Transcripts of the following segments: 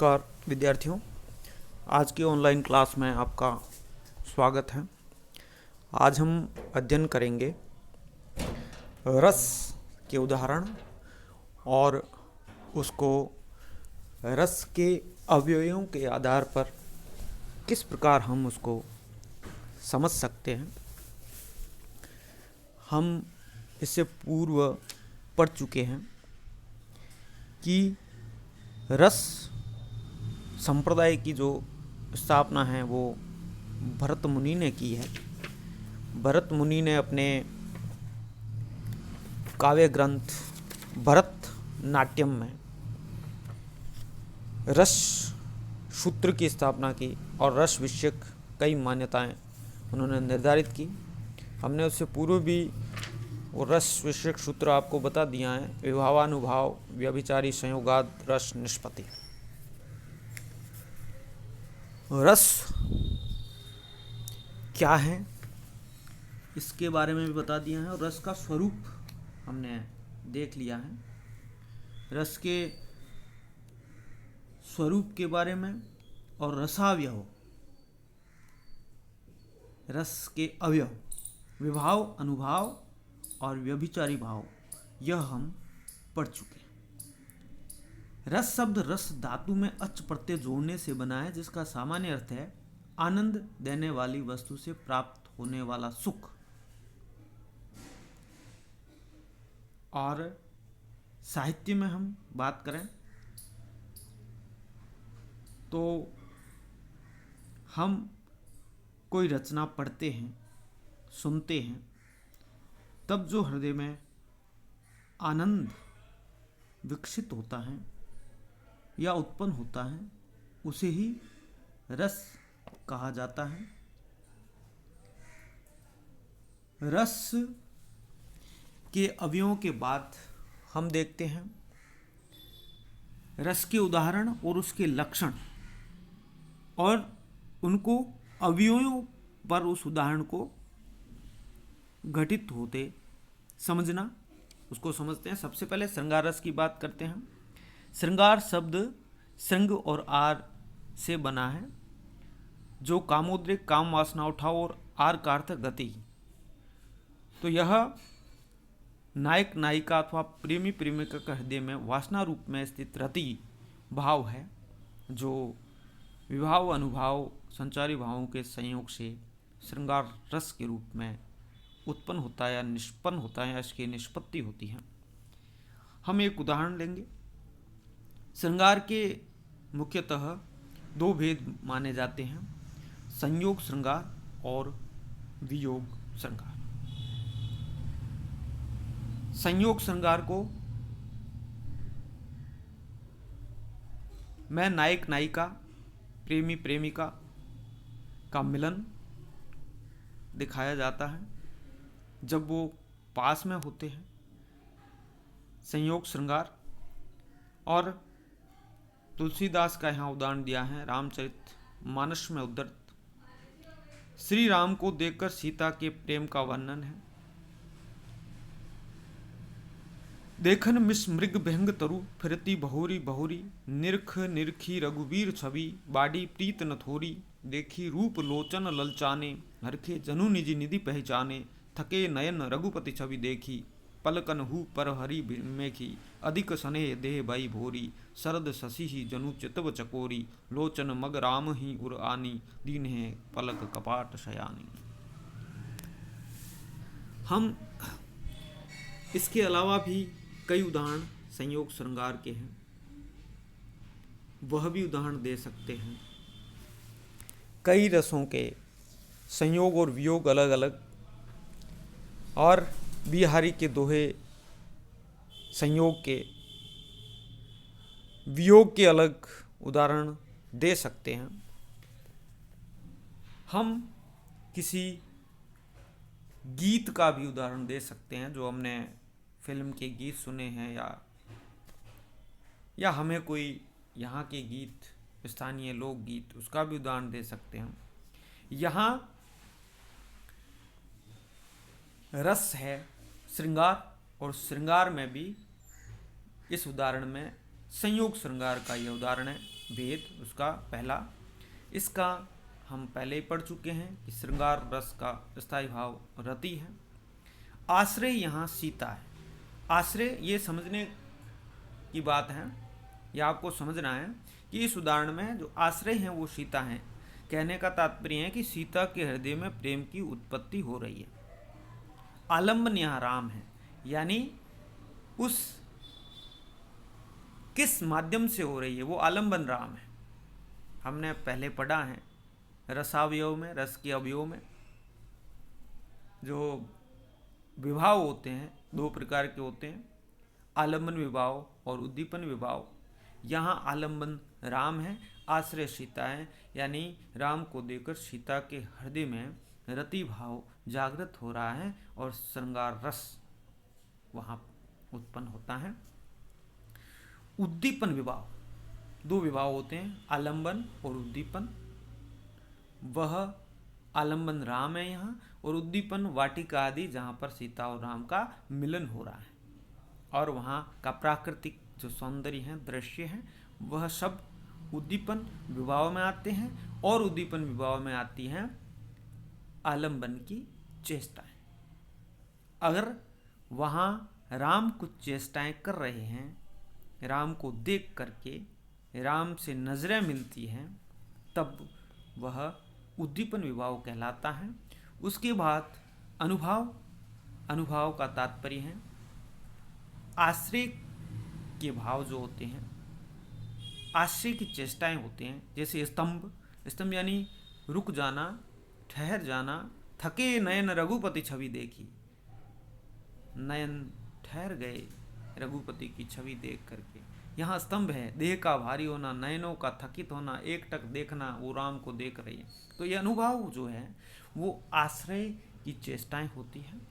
नमस्कार विद्यार्थियों। आज की ऑनलाइन क्लास में आपका स्वागत है। आज हम अध्ययन करेंगे रस के उदाहरण और उसको रस के अवयवों के आधार पर किस प्रकार हम उसको समझ सकते हैं। हम इससे पूर्व पढ़ चुके हैं कि रस संप्रदाय की जो स्थापना है वो भरत मुनि ने की है। भरत मुनि ने अपने काव्य ग्रंथ भरत नाट्यम में रस सूत्र की स्थापना की और रस विषयक कई मान्यताएं उन्होंने निर्धारित की। हमने उससे पूर्व भी वो रस विषयक सूत्र आपको बता दिया है। विभावानुभाव, व्यभिचारी संयोगाद, रस निष्पत्ति। रस क्या है इसके बारे में भी बता दिया है और रस का स्वरूप हमने देख लिया है। रस के स्वरूप के बारे में और रसावयव, रस के अवयव, विभाव, अनुभाव और व्यभिचारी भाव, यह हम पढ़ चुके हैं। रस शब्द रस धातु में अच प्रत्यय जोड़ने से बना है, जिसका सामान्य अर्थ है आनंद देने वाली वस्तु से प्राप्त होने वाला सुख। और साहित्य में हम बात करें तो हम कोई रचना पढ़ते हैं, सुनते हैं, तब जो हृदय में आनंद विकसित होता है या उत्पन्न होता है उसे ही रस कहा जाता है। रस के अवयवों के बाद हम देखते हैं रस के उदाहरण और उसके लक्षण और उनको अवयवों पर उस उदाहरण को घटित होते समझना, उसको समझते हैं। सबसे पहले श्रृंगार रस की बात करते हैं। श्रृंगार शब्द श्रृंग और आर से बना है, जो कामोद्रेक, काम वासना उठाव और आर का अर्थ गति। तो यह नायक नायिका अथवा प्रेमी प्रेमिका के हृदय में वासना रूप में स्थित रति भाव है, जो विभाव, अनुभाव, संचारी भावों के संयोग से श्रृंगार रस के रूप में उत्पन्न होता है या निष्पन्न होता है या इसकी निष्पत्ति होती है। हम एक उदाहरण लेंगे। श्रृंगार के मुख्यतः दो भेद माने जाते हैं, संयोग श्रृंगार और वियोग श्रृंगार। संयोग श्रृंगार को मैं नायक नायिका, प्रेमी प्रेमिका का मिलन दिखाया जाता है जब वो पास में होते हैं, संयोग श्रृंगार। और तुलसीदास का यहाँ उदाहरण दिया है रामचरित मानस में उद्धृत। श्री राम को देखकर सीता के प्रेम का वर्णन है। देखन मिस मृग भंग तरु, फिरती बहुरी बहुरी, निरख निरखी रघुवीर छवि, बाडी प्रीत न थोरी, देखी रूप लोचन ललचाने, हरखे जनु निजी निधि पहचाने, थके नयन रघुपति छवि देखी, पलकन हु पर हरि मेखी, अधिक स्नेह देह भई भोरी, शरद शशि ही जनु चितव चकोरी, लोचन मग राम ही उर आनी, दीन है पलक कपाट शयानी। हम इसके अलावा भी कई उदाहरण संयोग श्रृंगार के हैं, वह भी उदाहरण दे सकते हैं। कई रसों के संयोग और वियोग अलग अलग, और बिहारी के दोहे संयोग के, वियोग के अलग उदाहरण दे सकते हैं। हम किसी गीत का भी उदाहरण दे सकते हैं, जो हमने फिल्म के गीत सुने हैं या हमें कोई यहाँ के गीत, स्थानीय लोकगीत, उसका भी उदाहरण दे सकते हैं। यहाँ रस है श्रृंगार, और श्रृंगार में भी इस उदाहरण में संयोग श्रृंगार का यह उदाहरण है। भेद उसका पहला, इसका हम पहले ही पढ़ चुके हैं कि श्रृंगार रस का स्थायी भाव रति है। आश्रय यहाँ सीता है। आश्रय ये समझने की बात है, यह आपको समझना है कि इस उदाहरण में जो आश्रय हैं वो सीता हैं। कहने का तात्पर्य है कि सीता के हृदय में प्रेम की उत्पत्ति हो रही है। आलंबन यहाँ राम है, यानी उस किस माध्यम से हो रही है वो आलंबन राम है। हमने पहले पढ़ा है रसावयव में, रस के अवयव में जो विभाव होते हैं दो प्रकार के होते हैं, आलंबन विभाव और उद्दीपन विभाव। यहाँ आलंबन राम है, आश्रय सीता है, यानी राम को देकर सीता के हृदय में रति भाव जागृत हो रहा है और श्रृंगार रस वहाँ उत्पन्न होता है। उद्दीपन विभाव, दो विभाव होते हैं, आलंबन और उद्दीपन। वह आलंबन राम है यहाँ, और उद्दीपन वाटिका आदि जहाँ पर सीता और राम का मिलन हो रहा है और वहाँ का प्राकृतिक जो सौंदर्य है, दृश्य है, वह सब उद्दीपन विभाव में आते हैं। और उद्दीपन विभाव में आती हैं आलंबन की चेष्टाएं। अगर वहाँ राम कुछ चेष्टाएं कर रहे हैं, राम को देख करके राम से नजरें मिलती हैं, तब वह उद्दीपन विभाव कहलाता है। उसके बाद अनुभाव, अनुभाव का तात्पर्य है आश्रय के भाव जो होते हैं, आश्रय की चेष्टाएं होते हैं। जैसे स्तंभ, स्तंभ यानी रुक जाना, ठहर जाना। थके नयन रघुपति छवि देखी, नयन ठहर गए रघुपति की छवि देख करके। यहाँ स्तंभ है, देह का भारी होना, नयनों का थकित होना, एकटक देखना, वो राम को देख रही है। तो ये अनुभव जो है वो आश्रय की चेष्टाएं होती हैं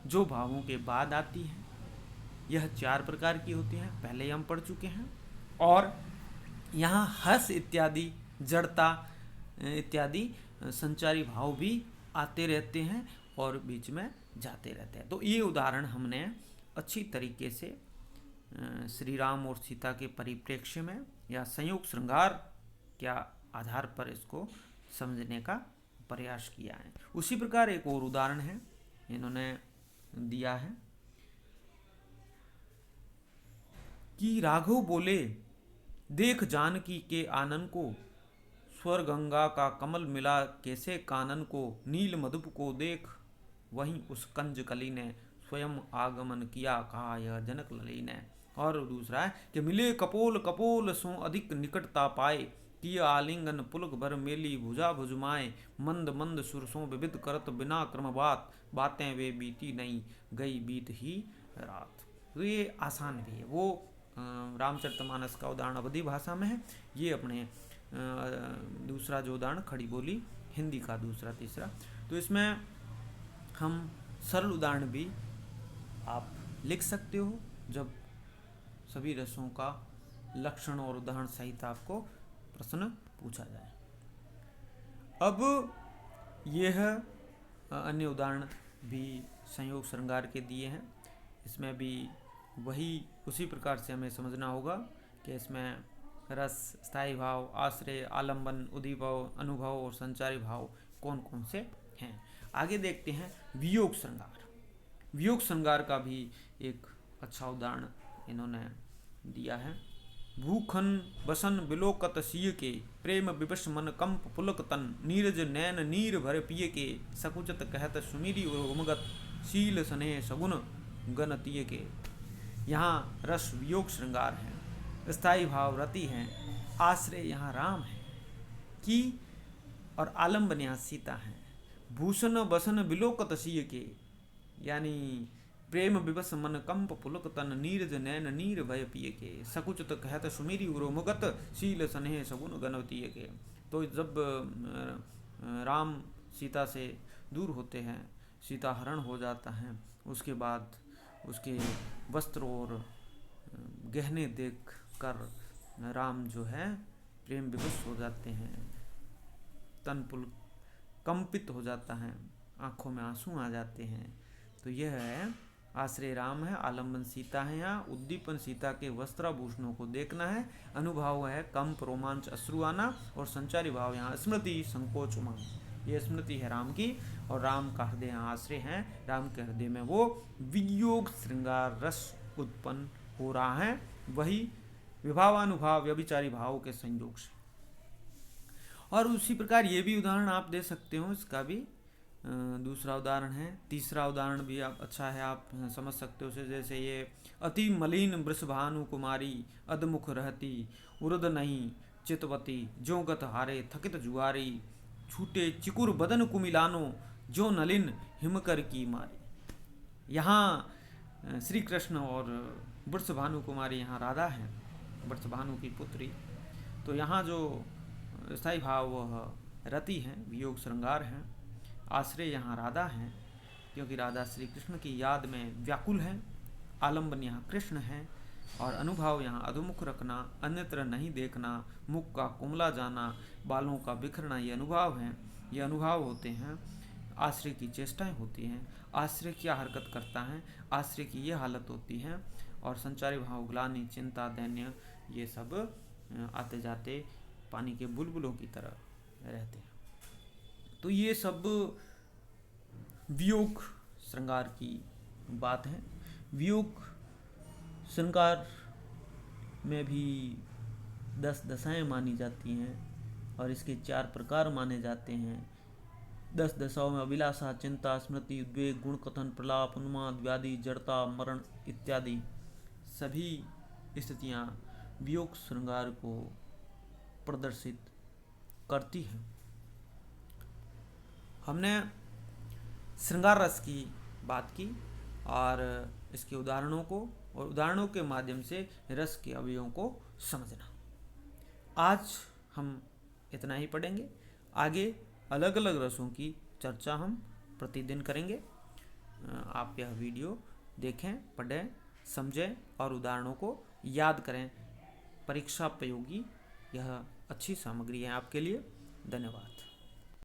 जो भावों के बाद आती हैं। यह चार प्रकार की होती हैं, पहले हम पढ़ चुके हैं। और यहाँ हर्ष इत्यादि, जड़ता इत्यादि संचारी भाव भी आते रहते हैं और बीच में जाते रहते हैं। तो ये उदाहरण हमने अच्छी तरीके से श्री राम और सीता के परिप्रेक्ष्य में या संयोग श्रृंगार के आधार पर इसको समझने का प्रयास किया है। उसी प्रकार एक और उदाहरण है इन्होंने दिया है कि राघव बोले, देख जानकी के आनन को, स्वर गंगा का कमल मिला कैसे कानन को, नील मधुप को देख वहीं उस कंज कली ने, स्वयं आगमन किया कहा यह जनक लली ने। और दूसरा है कि मिले कपोल कपोल सो अधिक निकटता पाए, किया आलिंगन पुलक भर मेली भुजा भुजमाए, मंद मंद सुरसों विविध करत बिना क्रम बात, बातें वे बीती नहीं गई बीत ही रात। तो ये आसान भी है। वो रामचरितमानस का उदाहरण अवधी भाषा में है, ये अपने दूसरा जो उदाहरण खड़ी बोली हिंदी का दूसरा तीसरा। तो इसमें हम सरल उदाहरण भी आप लिख सकते हो जब सभी रसों का लक्षण और उदाहरण सहित आपको प्रश्न पूछा जाए। अब यह अन्य उदाहरण भी संयोग श्रृंगार के दिए हैं। इसमें भी वही उसी प्रकार से हमें समझना होगा कि इसमें रस, स्थायी भाव, आश्रय, आलंबन, उद्दीपव, अनुभव और संचारी भाव कौन कौन से हैं। आगे देखते हैं वियोग श्रृंगार। वियोग श्रृंगार का भी एक अच्छा उदाहरण इन्होंने दिया है। भूखन बसन बिलोकत सिय के, प्रेम विवश मन कंप पुलक तन, नीरज नैन नीर भर पिय के, सकुचत कहत सुमिरी उमगत, शील स्नेह सगुन गणतीय के। यहाँ रस वियोग श्रृंगार है, स्थायी भाव रति है, आश्रय यहाँ राम है कि और आलम्बन यहाँ सीता है। भूषण बसन बिलोकत सिय के, यानी प्रेम विवश मन कंप पुलक तन, नीरज नैन नीर भय पिय के, सकुचत कहत सुमेरी उरोमुगत, शील स्नेह सगुन गणवतीय के। तो जब राम सीता से दूर होते हैं, सीता हरण हो जाता है, उसके बाद उसके वस्त्र और गहने देख कर राम जो है प्रेम विवश हो जाते हैं, तन पुल कंपित हो जाता है, आँखों में आंसू आ जाते हैं। तो यह है आश्रय राम है, आलम्बन सीता है, यहाँ उद्दीपन सीता के वस्त्राभूषणों को देखना है, अनुभाव है कंप रोमांच अश्रु आना, और संचारी भाव यहाँ स्मृति संकोच उमंग। ये स्मृति है राम की, और राम का हृदय यहाँ आश्रय है, राम के हृदय में वो वियोग श्रृंगार रस उत्पन्न हो रहा है, वही विभावानुभाव व्यभिचारी भाव के संयोग से। और उसी प्रकार ये भी उदाहरण आप दे सकते हो, इसका भी दूसरा उदाहरण है, तीसरा उदाहरण भी आप अच्छा है, आप समझ सकते हो उसे। जैसे ये अति मलिन वृषभानु कुमारी, अधमुख रहती उर्द नहीं चितवती, जो गत हारे थकित जुआरी, छूटे चिकुर बदन कुमिलानो, जो नलिन हिमकर की मारी। यहाँ श्री कृष्ण और वृषभानु कुमारी, यहाँ राधा है, वृषभानु की पुत्री। तो यहाँ जो स्थायी भाव वह रति हैं, वियोग श्रृंगार हैं, आश्रय यहाँ राधा हैं, क्योंकि राधा श्री कृष्ण की याद में व्याकुल है, आलम्बन यहाँ कृष्ण है, और अनुभाव यहाँ अधोमुख रखना, अन्यत्र नहीं देखना, मुख का कुमला जाना, बालों का बिखरना, ये अनुभाव हैं, ये अनुभाव होते हैं। आश्रय की चेष्टाएं होती हैं, आश्रय क्या हरकत करता है, आश्रय की ये हालत होती है, और संचारी भाव ग्लानि चिंता दैन्य ये सब आते जाते पानी के बुलबुलों की तरह रहते हैं। तो ये सब वियोग श्रृंगार की बात है। वियोग श्रृंगार में भी 10 दशाएं मानी जाती हैं, और इसके 4 प्रकार माने जाते हैं। 10 दशाओं में अभिलाषा, चिंता, स्मृति, उद्वेग, गुण कथन, प्रलाप, उन्माद, व्याधि, जड़ता, मरण इत्यादि सभी स्थितियाँ वियोग श्रृंगार को प्रदर्शित करती हैं। हमने श्रृंगार रस की बात की, और इसके उदाहरणों को, और उदाहरणों के माध्यम से रस के अवयवों को समझना। आज हम इतना ही पढ़ेंगे, आगे अलग अलग रसों की चर्चा हम प्रतिदिन करेंगे। आप यह वीडियो देखें, पढ़ें, समझें और उदाहरणों को याद करें। परीक्षा उपयोगी यह अच्छी सामग्री है आपके लिए। धन्यवाद।